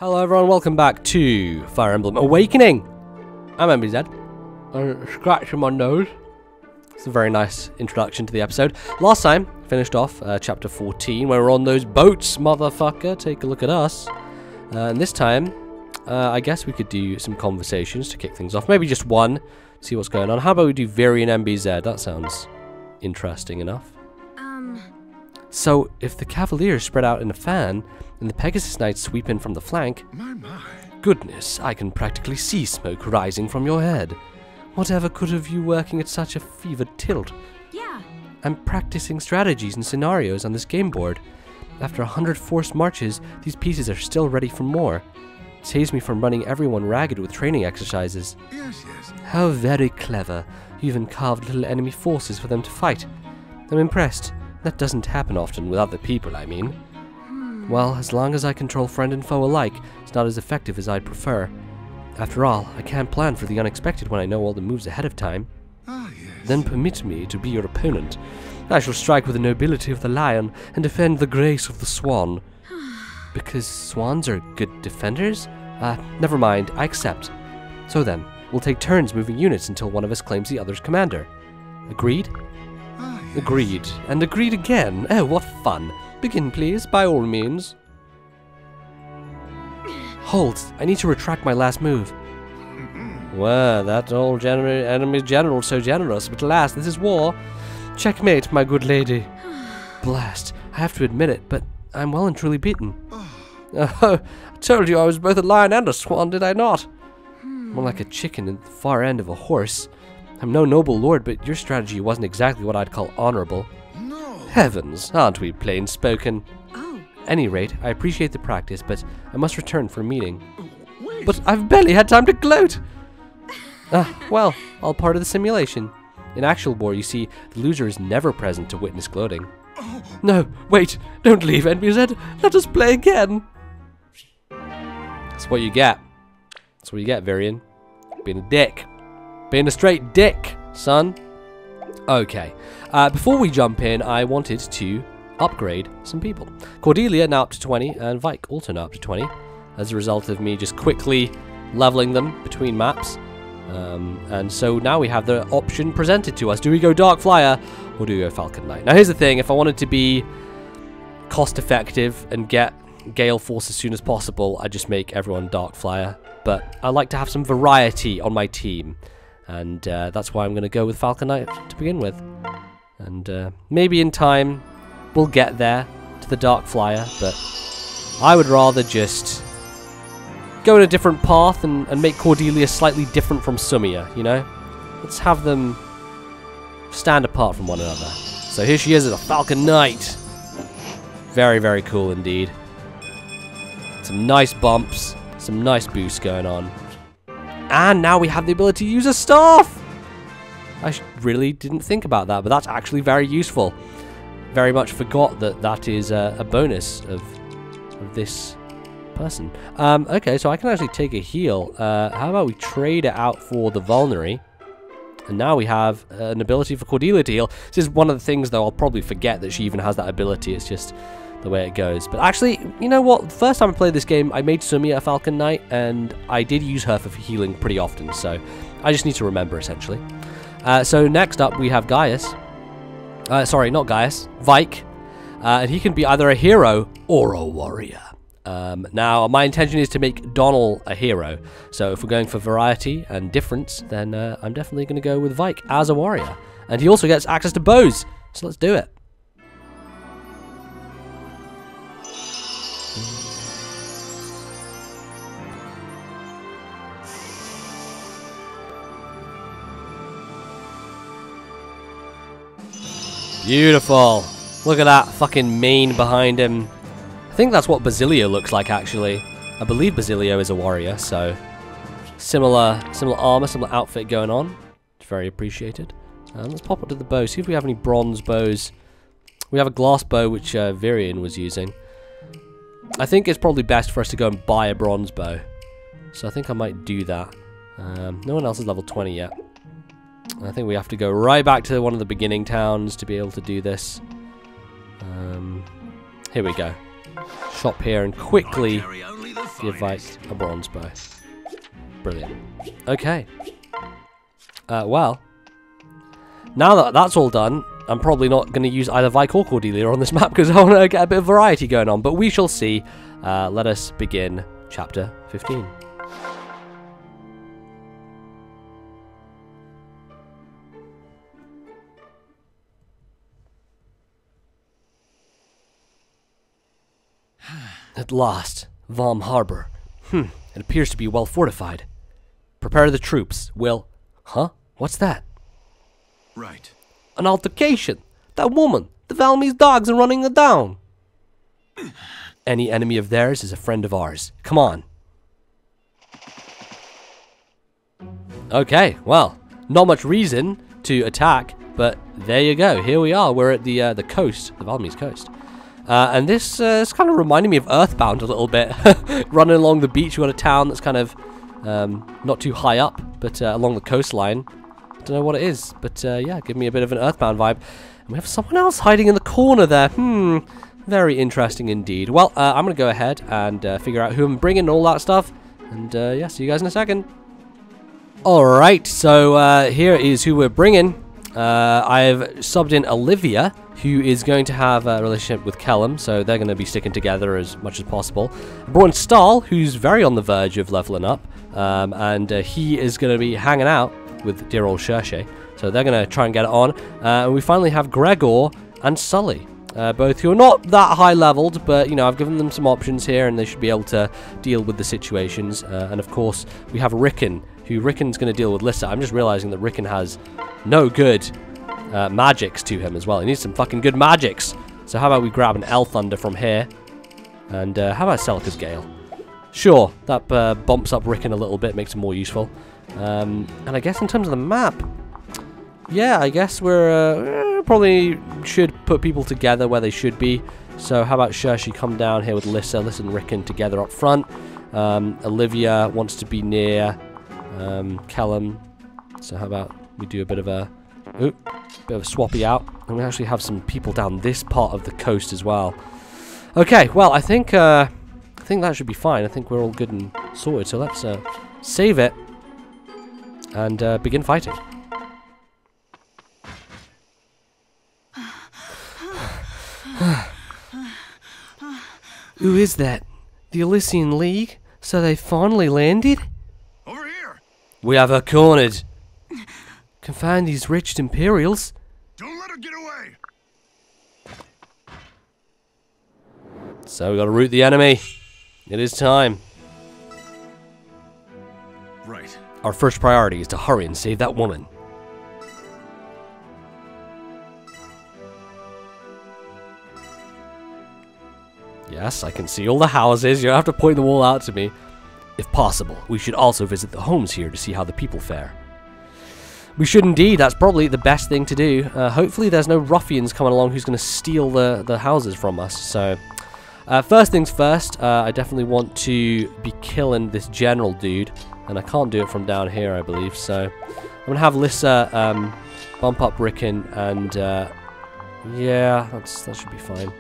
Hello everyone, welcome back to Fire Emblem Awakening. I'm MBZ. I'm scratching my nose. It's a very nice introduction to the episode. Last time, finished off chapter 14, where we're on those boats, motherfucker. Take a look at us. And this time, I guess we could do some conversations to kick things off. Maybe just one, see what's going on. How about we do Viri and MBZ? That sounds interesting enough. So, if the Cavaliers spread out in a fan, and the Pegasus Knights sweep in from the flank... My. Goodness, I can practically see smoke rising from your head. Whatever could have you working at such a fevered tilt? Yeah. I'm practicing strategies and scenarios on this game board. After 100 forced marches, these pieces are still ready for more. It saves me from running everyone ragged with training exercises. Yes. How very clever. You even carved little enemy forces for them to fight. I'm impressed. That doesn't happen often with other people, I mean. Well, as long as I control friend and foe alike, it's not as effective as I'd prefer. After all, I can't plan for the unexpected when I know all the moves ahead of time. Yes. Then permit me to be your opponent. I shall strike with the nobility of the lion and defend the grace of the swan. Because swans are good defenders? Never mind, I accept. So then, we'll take turns moving units until one of us claims the other's commander. Agreed? Yes. Agreed. And agreed again. Oh, what fun. Begin, please, by all means. Hold. I need to retract my last move. Well, that old enemy general so generous, but alas, this is war. Checkmate, my good lady. Blast. I have to admit it, but I'm well and truly beaten. I told you I was both a lion and a swan, did I not? More like a chicken at the far end of a horse. I'm no noble lord, but your strategy wasn't exactly what I'd call honorable. No. Heavens, aren't we plain spoken? Oh. Any rate, I appreciate the practice, but I must return for a meeting. Wait. But I've barely had time to gloat! Well, all part of the simulation. In actual war, you see, the loser is never present to witness gloating. No, wait, don't leave, NBZ. Let us play again. That's what you get. That's what you get, Virian. Being a dick. Being a straight dick, son. Okay. Before we jump in, I wanted to upgrade some people. Cordelia now up to 20, and Vike also now up to 20, as a result of me just quickly leveling them between maps. And so now we have the option presented to us. Do we go Dark Flyer, or do we go Falcon Knight? Now here's the thing, if I wanted to be cost effective and get Gale Force as soon as possible, I'd just make everyone Dark Flyer. But I like to have some variety on my team. And that's why I'm going to go with Falcon Knight to begin with. And maybe in time we'll get there to the Dark Flyer, but I would rather just go in a different path and make Cordelia slightly different from Sumia, you know? Let's have them stand apart from one another. So here she is as a Falcon Knight. Very, very cool indeed. Some nice bumps, some nice boosts going on. And now we have the ability to use a staff! I really didn't think about that, but that's actually very useful. Very much forgot that that is a bonus of this person. Okay, so I can actually take a heal. How about we trade it out for the Vulnerary? And now we have an ability for Cordelia to heal. This is one of the things, though, I'll probably forget that she even has that ability. It's just the way it goes. But actually, you know what? The first time I played this game, I made Sumia a Falcon Knight, and I did use her for healing pretty often, so I just need to remember, essentially. So next up, we have Gaius. Sorry, not Gaius. Vike. And he can be either a hero or a warrior. Now, my intention is to make Donal a hero. So if we're going for variety and difference, then I'm definitely going to go with Vike as a warrior. And he also gets access to bows. So let's do it. Beautiful. Look at that fucking mane behind him. I think that's what Basilio looks like, actually. I believe Basilio is a warrior, so similar armor, similar outfit going on. It's very appreciated. Let's pop up to the bow, see if we have any bronze bows. We have a glass bow, which Virian was using. I think it's probably best for us to go and buy a bronze bow. So I think I might do that. No one else is level 20 yet. I think we have to go right back to one of the beginning towns to be able to do this. Here we go. Shop here and quickly Give Vike a bronze bow. Brilliant. Okay. Well, now that that's all done, I'm probably not going to use either Vike or Cordelia on this map because I want to get a bit of variety going on. But we shall see. Let us begin chapter 15. At last, Vom Harbor. It appears to be well fortified. Prepare the troops. Will... Huh? What's that? Right. An altercation. That woman. The Valmy's dogs are running her down. Any enemy of theirs is a friend of ours. Come on. Okay, well, not much reason to attack, but there you go. Here we are. We're at the coast, the Valmy's coast. And this is kind of reminding me of Earthbound a little bit. Running along the beach, we've got a town that's kind of not too high up, but along the coastline. I don't know what it is, but yeah, give me a bit of an Earthbound vibe. And we have someone else hiding in the corner there. Very interesting indeed. Well, I'm going to go ahead and figure out who I'm bringing and all that stuff. And yeah, see you guys in a second. Alright, so here is who we're bringing. I've subbed in Olivia, who is going to have a relationship with Kellum, so they're going to be sticking together as much as possible. I brought in Stahl, who's very on the verge of leveling up, and he is going to be hanging out with dear old Shershe, so they're going to try and get it on. And we finally have Gregor and Sully, both who are not that high leveled, but you know, I've given them some options here and they should be able to deal with the situations. And of course, we have Rickon, who Rickon's going to deal with Lissa. I'm just realizing that Rickon has no good magics to him as well. He needs some fucking good magics. So how about we grab an El Thunder from here? And how about Celica's Gale? Sure, that bumps up Rickon a little bit, makes him more useful. And I guess in terms of the map, yeah, I guess we're probably should put people together where they should be. So how about Shershe come down here with Lissa and Rickon together up front. Olivia wants to be near Kellum. So how about we do a bit of a swappy out, and we actually have some people down this part of the coast as well. Okay, well I think that should be fine. I think we're all good and sorted. So let's save it and begin fighting. Who is that? The Elysian League? So they finally landed? Over here. We have her cornered. Can find these wretched Imperials. Don't let her get away. So we got to root the enemy. It is time. Right. Our first priority is to hurry and save that woman. Yes, I can see all the houses. You don't have to point them all out to me. If possible, we should also visit the homes here to see how the people fare. We should indeed. That's probably the best thing to do. Hopefully there's no ruffians coming along who's going to steal the houses from us. So, first things first, I definitely want to be killing this general dude. And I can't do it from down here, I believe. So, I'm going to have Lissa bump up Rickon. And, yeah, that should be fine.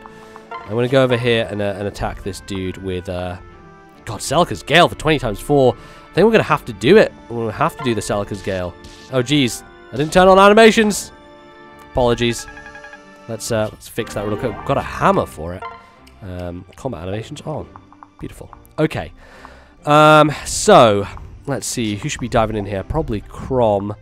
I'm going to go over here and attack this dude with, God, Celica's Gale for 20 times 4. I think we're going to have to do it. We're going to have to do the Celica's Gale. Oh, geez. I didn't turn on animations. Apologies. Let's fix that real quick. We've got a hammer for it. Combat animations on. Beautiful. Okay. So, let's see. Who should be diving in here? Probably Crom.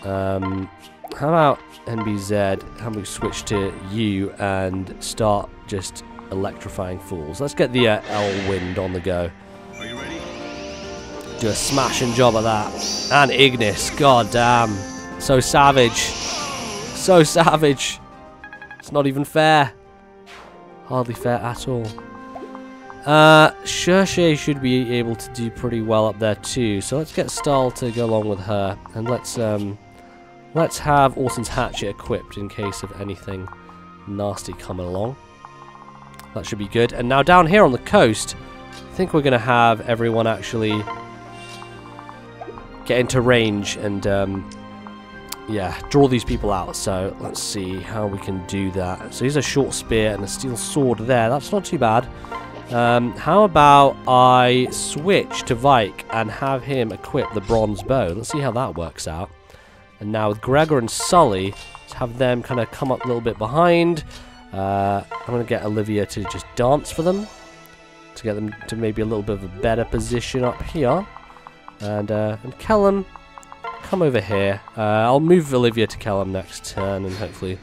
How about NBZ? How about we switch to you and start just electrifying fools? Let's get the Elwind on the go. Are you ready? Do a smashing job of that. And Ignis, god damn. So savage. So savage. It's not even fair. Hardly fair at all. Shershe should be able to do pretty well up there too. So let's get Stahl to go along with her. And let's have Orton's hatchet equipped in case of anything nasty coming along. That should be good. And now down here on the coast, I think we're going to have everyone actually get into range and, yeah, draw these people out. So let's see how we can do that. So here's a short spear and a steel sword there. That's not too bad. How about I switch to Vike and have him equip the bronze bow? Let's see how that works out. And now with Gregor and Sully, let's have them kind of come up a little bit behind. I'm going to get Olivia to just dance for them, to get them to maybe a little bit of a better position up here. And Callum, come over here. I'll move Olivia to Callum next turn and hopefully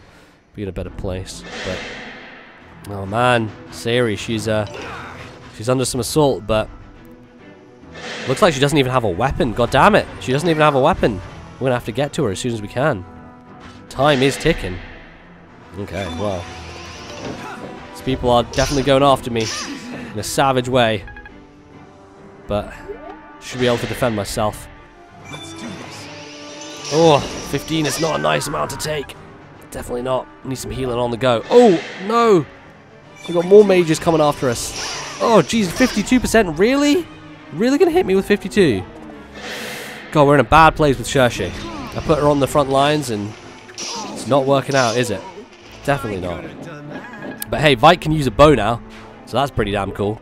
be in a better place. But oh man, Sari, she's under some assault, but looks like she doesn't even have a weapon. God damn it, she doesn't even have a weapon. We're gonna have to get to her as soon as we can. Time is ticking. Okay, well, these people are definitely going after me in a savage way, but should be able to defend myself. Let's do this. Oh, 15 is not a nice amount to take. Definitely not. Need some healing on the go. Oh, no. We've got more mages coming after us. Oh, geez, 52%? Really? Really going to hit me with 52? God, we're in a bad place with Shershi. I put her on the front lines and it's not working out, is it? Definitely not. But hey, Vike can use a bow now, so that's pretty damn cool.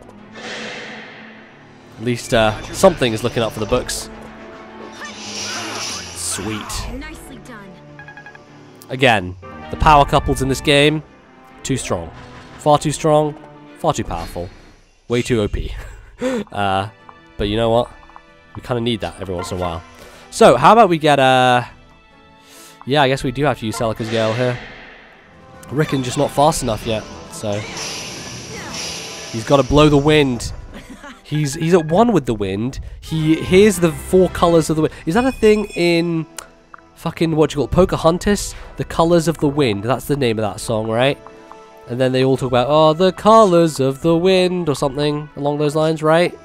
At least something is looking up for the books. Sweet. Nicely done. Again, the power couples in this game, too strong. Far too strong, far too powerful. Way too OP. But you know what? We kind of need that every once in a while. So, how about we get yeah, I guess we do have to use Celica's Gale here. Rickon's just not fast enough yet, so he's got to blow the wind. He's at one with the wind. He hears the 4 colors of the wind. Is that a thing in fucking, what do you call it, Pocahontas? The colors of the wind. That's the name of that song, right? And then they all talk about, oh, the colors of the wind or something along those lines, right?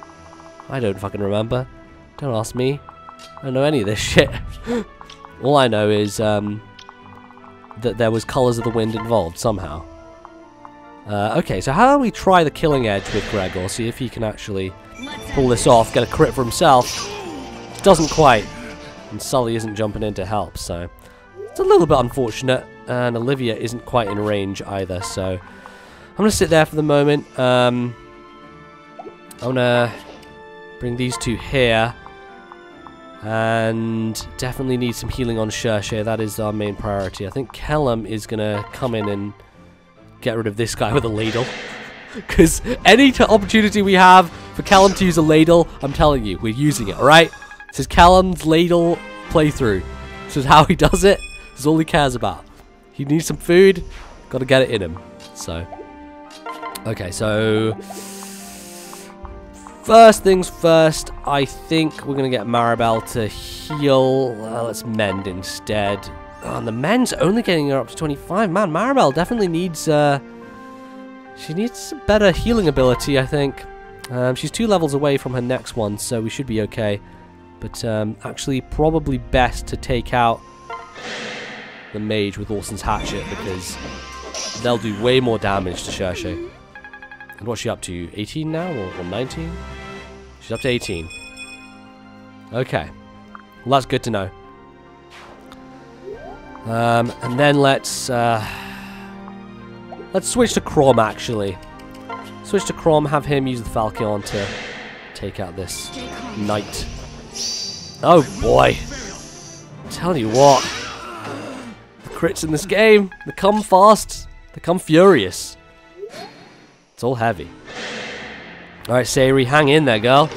I don't fucking remember. Don't ask me. I don't know any of this shit. All I know is that there was colors of the wind involved somehow. Okay, so how about we try the killing edge with Gregor, see if he can actually pull this off, get a crit for himself. Doesn't quite. And Sully isn't jumping in to help, so it's a little bit unfortunate. And Olivia isn't quite in range either, so I'm going to sit there for the moment. I'm going to bring these two here. And definitely need some healing on Shershi. That is our main priority. I think Kellum is going to come in and get rid of this guy with a ladle. Because any opportunity we have for Callum to use a ladle, I'm telling you, we're using it, alright? This is Callum's ladle playthrough. This is how he does it. This is all he cares about. He needs some food, got to get it in him. So, okay, so first things first, I think we're going to get Maribel to heal. Let's mend instead. Oh, and the mend's only getting her up to 25. Man, Maribel definitely needs, she needs better healing ability, I think. She's 2 levels away from her next one, so we should be okay. But actually, probably best to take out the mage with Orson's Hatchet, because they'll do way more damage to Shershi. And what's she up to? 18 now, or 19? She's up to 18. Okay. Well, that's good to know. And then let's switch to Crom, actually. Switch to Crom, have him use the Falchion to take out this knight. Oh boy. I'm telling you what. The crits in this game, they come fast, they come furious. It's all heavy. Alright, Sayuri, hang in there, girl.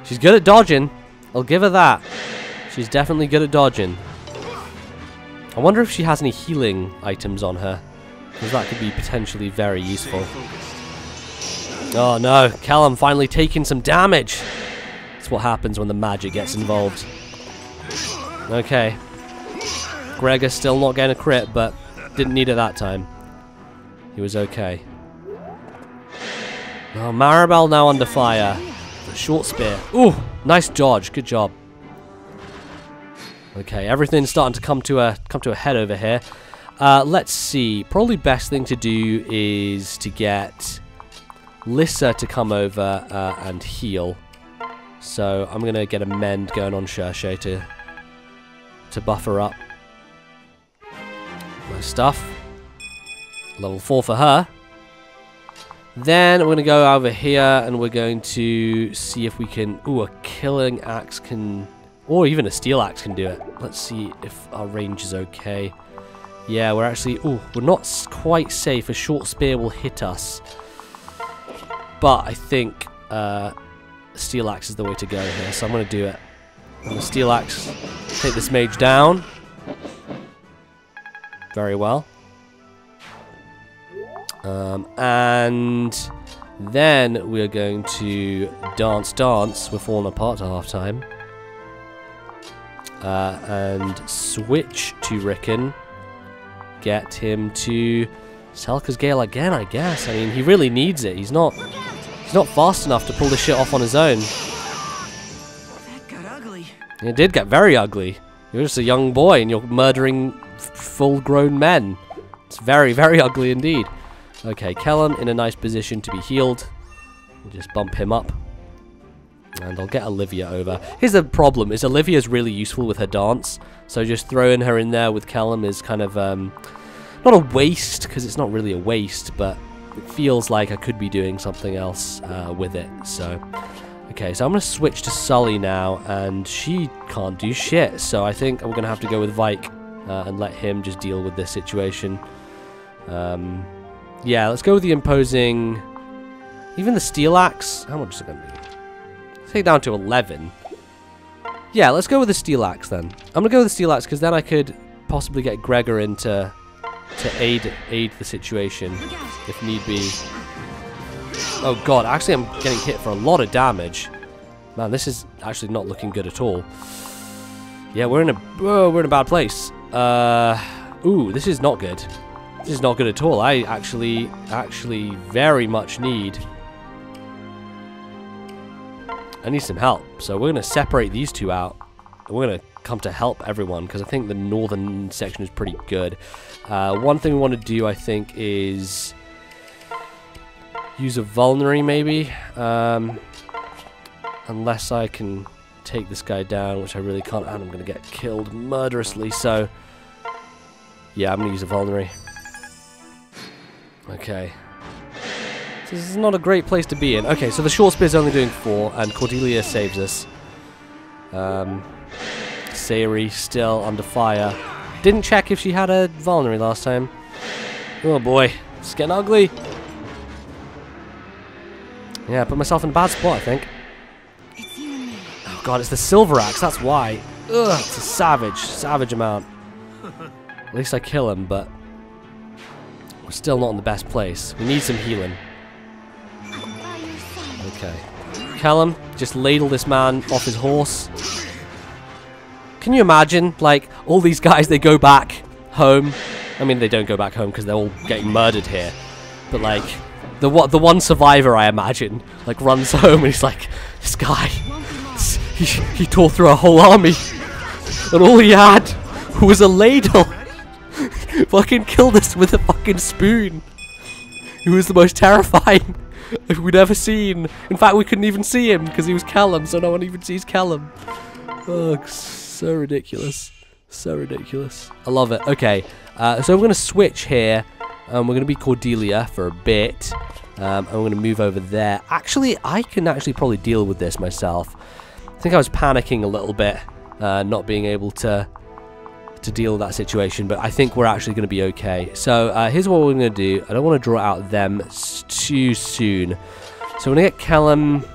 She's good at dodging. I'll give her that. She's definitely good at dodging. I wonder if she has any healing items on her, because that could be potentially very useful. Oh no, Callum finally taking some damage. That's what happens when the magic gets involved. Okay. Gregor's still not getting a crit, but didn't need it that time. He was okay. Oh, Maribel now under fire. Short spear. Ooh, nice dodge. Good job. Okay, everything's starting to come to a head over here. Let's see. Probably best thing to do is to get Lissa to come over and heal. So I'm gonna get a mend going on Shershi to buff her up. Nice stuff. Level 4 for her. Then we're going to go over here and we're going to see if we can... Ooh, a killing axe can... Or even a steel axe can do it. Let's see if our range is okay. Yeah, we're actually... Ooh, we're not quite safe. A short spear will hit us. But I think steel axe is the way to go here. So I'm going to do it. I'm going to steel axe. Take this mage down. Very well. And then we're going to dance. We're falling apart to half-time. And switch to Rickon. Get him to Selka's Gale again, I guess. I mean, he really needs it. He's not fast enough to pull this shit off on his own. That got ugly. It did get very ugly. You're just a young boy and you're murdering full-grown men. It's very, very ugly indeed. Okay, Kellum in a nice position to be healed. We'll just bump him up. And I'll get Olivia over. Here's the problem, is Olivia's really useful with her dance. So just throwing her in there with Kellum is kind of, not a waste, because it's not really a waste, but it feels like I could be doing something else with it. So, okay, so I'm going to switch to Sully now, and she can't do shit. So I think I'm going to have to go with Vike and let him just deal with this situation. Yeah, let's go with the imposing... Even the steel axe? How much is it going to be? Take it down to 11. Yeah, let's go with the steel axe then. I'm going to go with the steel axe because then I could possibly get Gregor in to aid the situation if need be. Oh god, actually I'm getting hit for a lot of damage. Man, this is actually not looking good at all. Yeah, we're in a bad place. Ooh, this is not good. This is not good at all. I actually very much need some help. So we're going to separate these two out. We're going to come to help everyone because I think the northern section is pretty good. One thing we want to do, I think, is use a vulnerary maybe. Unless I can take this guy down, which I really can't, and I'm going to get killed murderously. So yeah, I'm going to use a vulnerary. Okay. So this is not a great place to be in. Okay, so the short spear's only doing 4, and Cordelia saves us. Sayori still under fire. Didn't check if she had a vulnerary last time. Oh boy, it's getting ugly. Yeah, I put myself in a bad spot, I think. It's you and me. Oh god, it's the silver axe, that's why. Ugh, it's a savage amount. At least I kill him, but we're still not in the best place. We need some healing. Okay. Callum, just ladle this man off his horse. Can you imagine, like, all these guys, they go back home. I mean, they don't go back home because they're all getting murdered here. But, like, the one survivor, I imagine, like, runs home and he's like, this guy, he tore through a whole army. And all he had was a ladle. Fucking killed us with a fucking spoon. He was the most terrifying we'd ever seen. In fact, we couldn't even see him because he was Callum, so no one even sees Callum. Oh, so ridiculous. So ridiculous. I love it. Okay, so we're going to switch here. We're going to be Cordelia for a bit. And we're going to move over there. Actually, I can probably deal with this myself. I think I was panicking a little bit, not being able to deal with that situation, but I think we're actually going to be okay. So here's what we're going to do. I don't want to draw out them too soon. So we're going to get Callum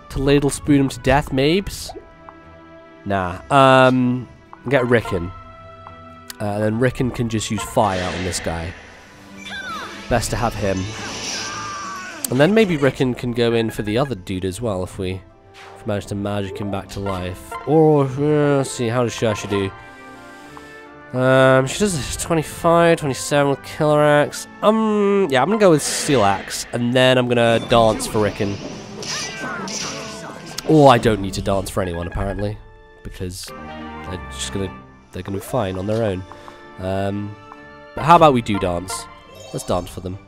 to ladle spoon him to death, Mabes. Nah. Get Rickon. Then Rickon can just use fire on this guy. Best to have him. And then maybe Rickon can go in for the other dude as well if we manage to magic him back to life. Or, let's see, how does Shersha do? She does 25, 27 with Killer Axe. Yeah, I'm gonna go with Steel Axe, and then I'm gonna dance for Rickon. Or I don't need to dance for anyone apparently, because they're gonna be fine on their own. But how about we do dance? Let's dance for them.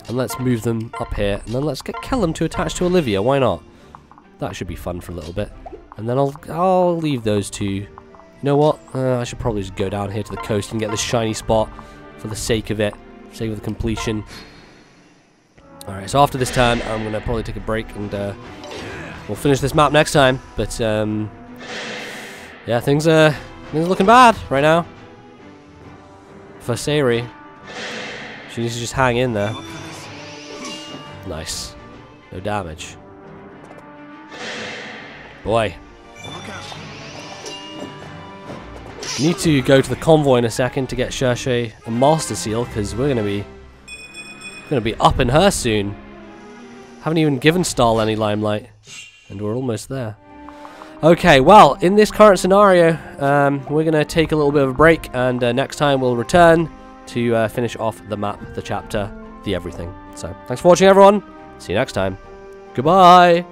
And let's move them up here, and then let's get Callum to attach to Olivia. Why not? That should be fun for a little bit. And then I'll leave those two. You know what? I should probably just go down here to the coast and get this shiny spot for the sake of it, for the sake of the completion. Alright, so after this turn, I'm going to probably take a break and we'll finish this map next time. But, yeah, things are looking bad right now. For Sayori. She needs to just hang in there. Nice. No damage. Boy. Need to go to the convoy in a second to get Cherche a Master Seal, because we're gonna be up in her soon. Haven't even given Stahl any limelight, and we're almost there. Okay, well, in this current scenario, we're gonna take a little bit of a break, and next time we'll return to finish off the map, the chapter, the everything. So, thanks for watching, everyone. See you next time. Goodbye.